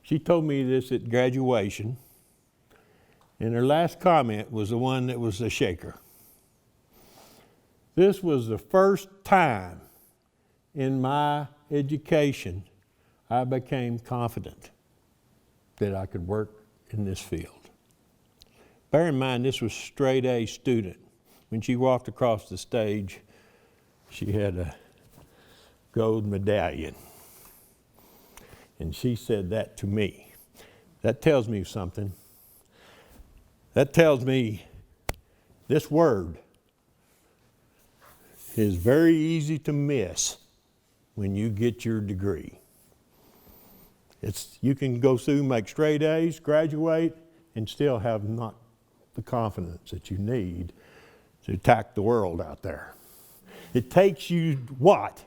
She told me this at graduation, and her last comment was the one that was a shaker. This was the first time in my education I became confident that I could work in this field. Bear in mind, this was a straight A student. When she walked across the stage, she had a gold medallion. And she said that to me. That tells me something. That tells me this word is very easy to miss when you get your degree. You can go through, make straight A's, graduate, and still have not the confidence that you need to attack the world out there. It takes you what?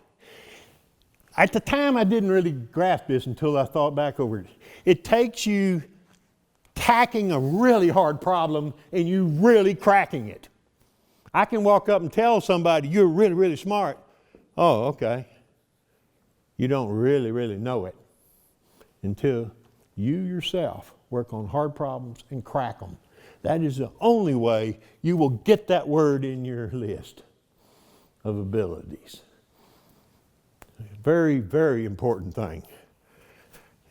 At the time, I didn't really grasp this until I thought back over it. It takes you tackling a really hard problem and you really cracking it. I can walk up and tell somebody, you're really, really smart. Oh, okay. You don't really, really know it until you yourself work on hard problems and crack them. That is the only way you will get that word in your list of abilities. Very, very important thing.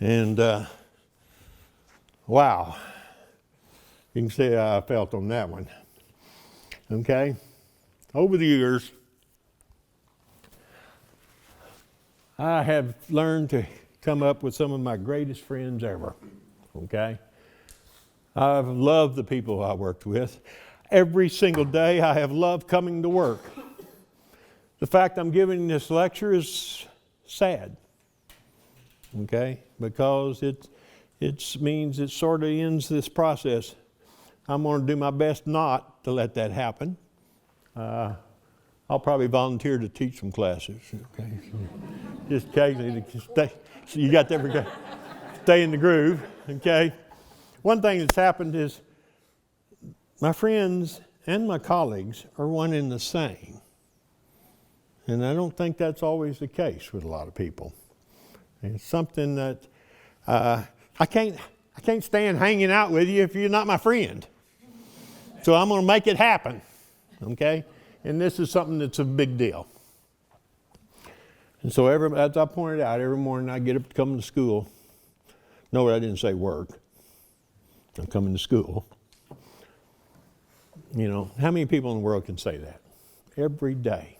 And wow, you can see how I felt on that one. Okay? Over the years, I have learned to come up with some of my greatest friends ever. Okay? I've loved the people I worked with. Every single day I have loved coming to work. The fact I'm giving this lecture is sad. Okay? Because it means it sort of ends this process. I'm going to do my best not to let that happen. I'll probably volunteer to teach some classes. Okay? Just occasionally to stay. So you got to stay in the groove. Okay? One thing that's happened is my friends and my colleagues are one and the same. And I don't think that's always the case with a lot of people. And it's something that I can't stand hanging out with you if you're not my friend. So I'm going to make it happen. Okay? And this is something that's a big deal. And so as I pointed out, every morning I get up to come to school. No, I didn't say work. I'm coming to school. You know, how many people in the world can say that? Every day.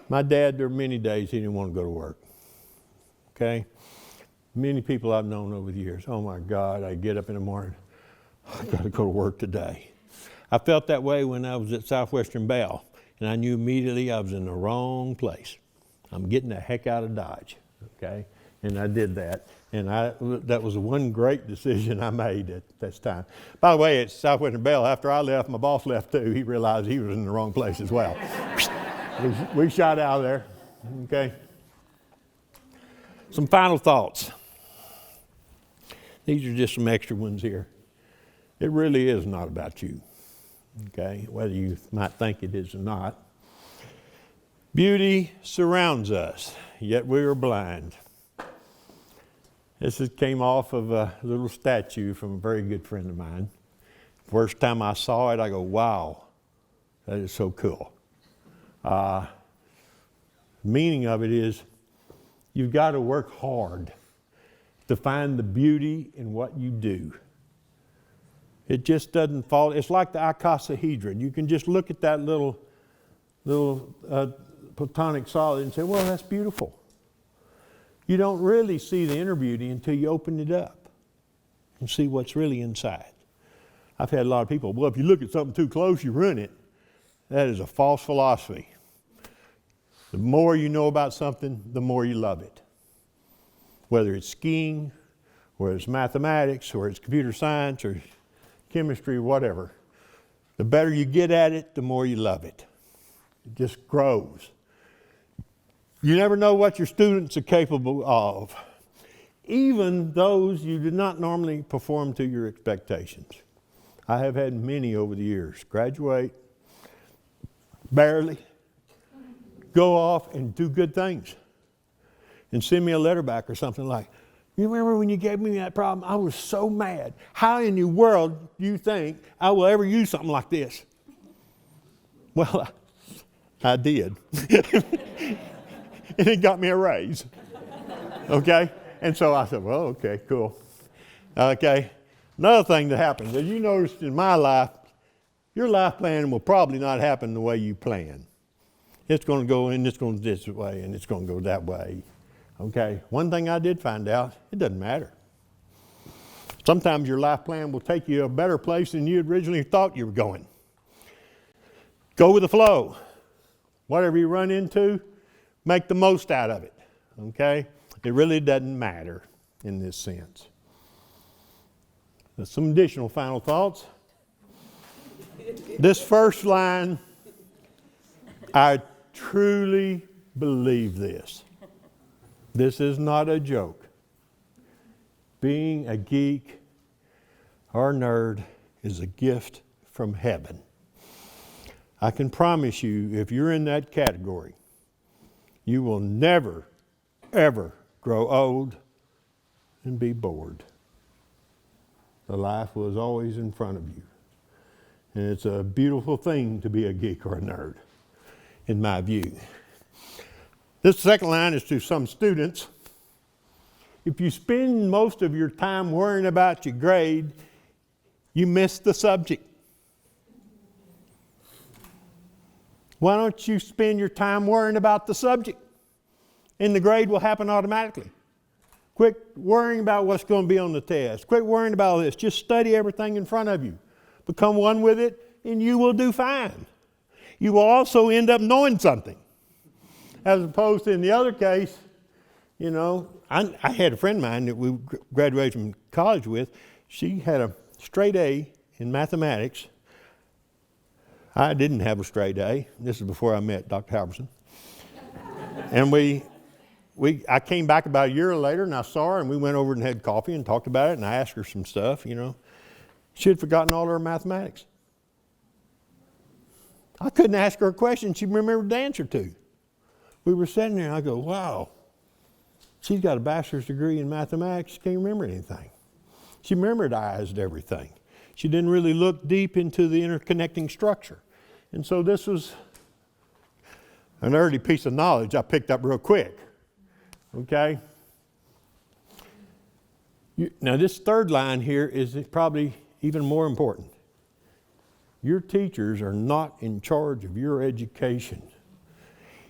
My dad, there were many days he didn't want to go to work. Okay? Many people I've known over the years, oh my God, I get up in the morning, I got to go to work today. I felt that way when I was at Southwestern Bell, and I knew immediately I was in the wrong place. I'm getting the heck out of Dodge, okay? And I did that, and that was one great decision I made at this time. By the way, at Southwestern Bell, after I left, my boss left too. He realized he was in the wrong place as well. we shot out of there, okay? Some final thoughts. These are just some extra ones here. It really is not about you, okay? Whether you might think it is or not. Beauty surrounds us, yet we are blind. This came off of a little statue from a very good friend of mine. First time I saw it, I go, wow, that is so cool. The meaning of it is you've got to work hard to find the beauty in what you do. It just doesn't fall. It's like the Icosahedron. You can just look at that little platonic solid and say, well, that's beautiful. You don't really see the inner beauty until you open it up and see what's really inside. I've had a lot of people, well, if you look at something too close, you ruin it. That is a false philosophy. The more you know about something, the more you love it. Whether it's skiing, or it's mathematics, or it's computer science, or chemistry, or whatever. The better you get at it, the more you love it. It just grows. You never know what your students are capable of, even those you did not normally perform to your expectations. I have had many over the years graduate, barely, go off and do good things, and send me a letter back or something like, you remember when you gave me that problem? I was so mad. How in the world do you think I will ever use something like this? Well, I did. And it got me a raise. Okay? And so I said, well, okay, cool. Okay. Another thing that happens, as you noticed in my life, your life plan will probably not happen the way you plan. It's going to go in, it's going to this way, and it's going to go that way. Okay? One thing I did find out, it doesn't matter. Sometimes your life plan will take you to a better place than you originally thought you were going. Go with the flow. Whatever you run into, make the most out of it. Okay? It really doesn't matter. in this sense. Some additional final thoughts. This first line, I truly believe this. This is not a joke. Being a geek or nerd is a gift from heaven. I can promise you, if you're in that category, you will never, ever grow old and be bored. The life was always in front of you. And it's a beautiful thing to be a geek or a nerd, in my view. This second line is to some students. If you spend most of your time worrying about your grade, you miss the subject. Why don't you spend your time worrying about the subject? And the grade will happen automatically. Quit worrying about what's going to be on the test. Quit worrying about all this. Just study everything in front of you. Become one with it, and you will do fine. You will also end up knowing something. As opposed to in the other case, you know, I had a friend of mine that we graduated from college with. She had a straight A in mathematics. I didn't have a straight A. This is before I met Dr. Halverson. And I came back about a year later, and I saw her, and we went over and had coffee and talked about it, and I asked her some stuff, you know. She had forgotten all her mathematics. I couldn't ask her a question she remembered the answer to. We were sitting there, and I go, wow, she's got a bachelor's degree in mathematics. She can't remember anything. She memorized everything. She didn't really look deep into the interconnecting structure. And so this was an early piece of knowledge I picked up real quick. Okay? Now this third line here is probably even more important. Your teachers are not in charge of your education.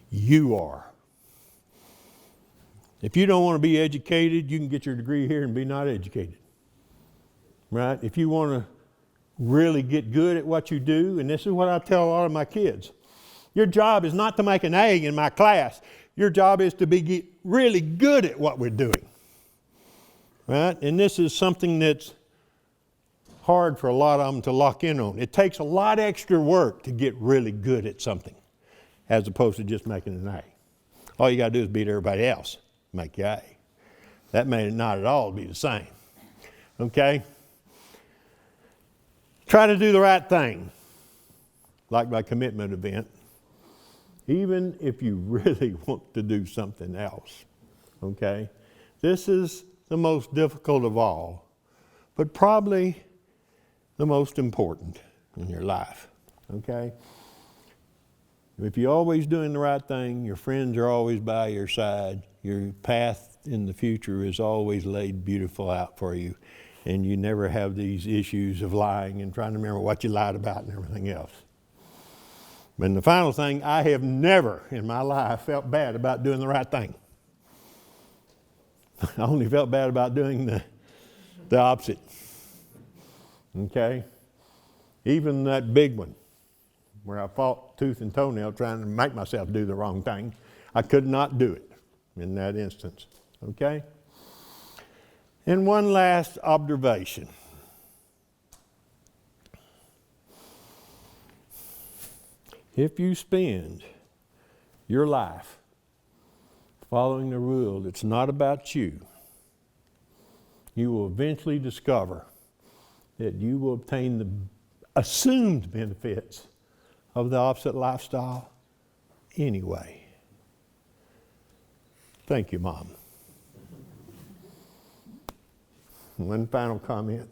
You are. If you don't want to be educated, you can get your degree here and be not educated. Right? If you want to really get good at what you do, and this is what I tell a lot of my kids, your job is not to make an A in my class. Your job is to get really good at what we're doing. Right? And this is something that's hard for a lot of them to lock in on. It takes a lot of extra work to get really good at something, as opposed to just making an A. All you got to do is beat everybody else, make your A. That may not at all be the same. Okay? Try to do the right thing, like my commitment event, even if you really want to do something else. Okay? This is the most difficult of all, but probably the most important in your life. Okay? If you're always doing the right thing, your friends are always by your side, your path in the future is always laid beautiful out for you, and you never have these issues of lying and trying to remember what you lied about and everything else. And the final thing, I have never in my life felt bad about doing the right thing. I only felt bad about doing the opposite. Okay? Even that big one, where I fought tooth and toenail trying to make myself do the wrong thing, I could not do it in that instance. Okay? And one last observation. If you spend your life following the rule that's not about you, you will eventually discover that you will obtain the assumed benefits of the opposite lifestyle anyway. Thank you, Mom. One final comment.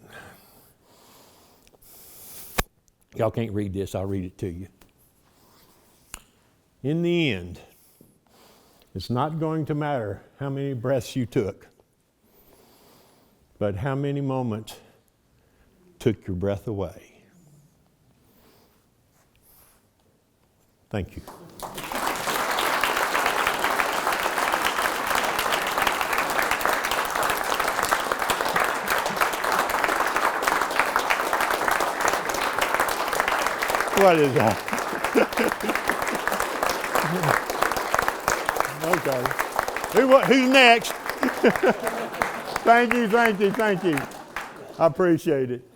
Y'all can't read this, I'll read it to you. In the end, it's not going to matter how many breaths you took, but how many moments took your breath away. Thank you. What is that? Okay. Who's next? Thank you. I appreciate it.